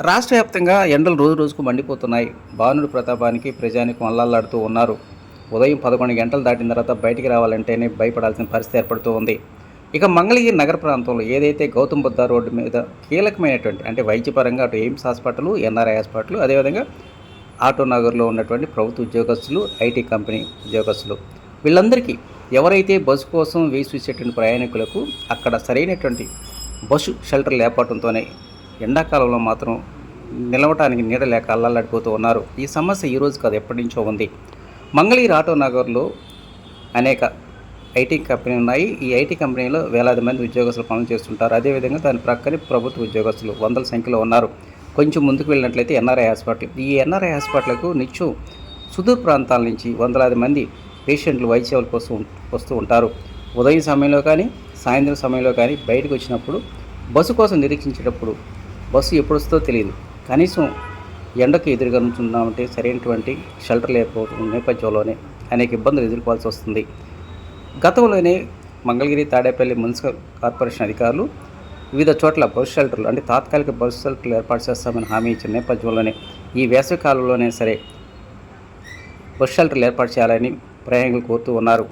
రాష్ట్ర వ్యాప్తంగా ఎండలు రోజు రోజుకు మండిపోతున్నాయి. భానుడి ప్రతాపానికి ప్రజానికి అల్లాడుతూ ఉన్నారు. ఉదయం 11 గంటలు దాటిన తర్వాత బయటికి రావాలంటేనే భయపడాల్సిన పరిస్థితి ఏర్పడుతూ ఉంది. ఇక మంగళగిరి నగర ప్రాంతంలో ఏదైతే గౌతమ్ బుద్ధ రోడ్డు మీద కీలకమైనటువంటి అంటే వైద్యపరంగా అటు ఎయిమ్స్ హాస్పిటల్, ఎన్ఆర్ఐ హాస్పిటల్, అదేవిధంగా ఆటో నగర్లో ఉన్నటువంటి ప్రభుత్వ ఉద్యోగస్తులు, ఐటీ కంపెనీ ఉద్యోగస్తులు వీళ్ళందరికీ ఎవరైతే బస్సు కోసం వేచి చూసేటువంటి ప్రయాణికులకు అక్కడ సరైనటువంటి బస్సు షెల్టర్ లేకపోవడంతోనే ఎండాకాలంలో మాత్రం నిలవటానికి నీడ లేక అల్లాడిపోతూ ఉన్నారు. ఈ సమస్య ఈరోజు కాదు, ఎప్పటి నుంచో ఉంది. మంగళగిరి ఆటో నగర్లో అనేక ఐటీ కంపెనీలు ఉన్నాయి. ఈ ఐటీ కంపెనీలో వేలాది మంది ఉద్యోగస్తులు పనులు చేస్తుంటారు. అదేవిధంగా దాని ప్రక్కనే ప్రభుత్వ ఉద్యోగస్తులు వందల సంఖ్యలో ఉన్నారు. కొంచెం ముందుకు వెళ్ళినట్లయితే ఎన్ఆర్ఐ హాస్పిటల్. ఈ ఎన్ఆర్ఐ హాస్పిటల్కు నిత్యం సుదూర ప్రాంతాల నుంచి వందలాది మంది పేషెంట్లు వైద్య సేవల కోసం వస్తూ ఉంటారు. ఉదయం సమయంలో కానీ సాయంత్రం సమయంలో కానీ బయటకు వచ్చినప్పుడు బస్సు కోసం నిరీక్షించేటప్పుడు బస్సు ఎప్పుడు వస్తుందో తెలియదు. కనీసం ఎండకు ఎదురుగా నుంచున్నామంటే సరైనటువంటి షెల్టర్ లేకపోవడం నేపథ్యంలోనే అనేక ఇబ్బందులు ఎదుర్కోవాల్సి వస్తుంది. గతంలోనే మంగళగిరి, తాడేపల్లి మున్సిపల్ కార్పొరేషన్ అధికారులు వివిధ చోట్ల బస్సు షెల్టర్లు అంటే తాత్కాలిక బస్సు షెల్టర్లు ఏర్పాటు చేస్తామని హామీ ఇచ్చిన నేపథ్యంలోనే ఈ వేసవి కాలంలోనే సరే బస్సు షెల్టర్లు ఏర్పాటు చేయాలని ప్రయాణికులు కోరుతూ ఉన్నారు.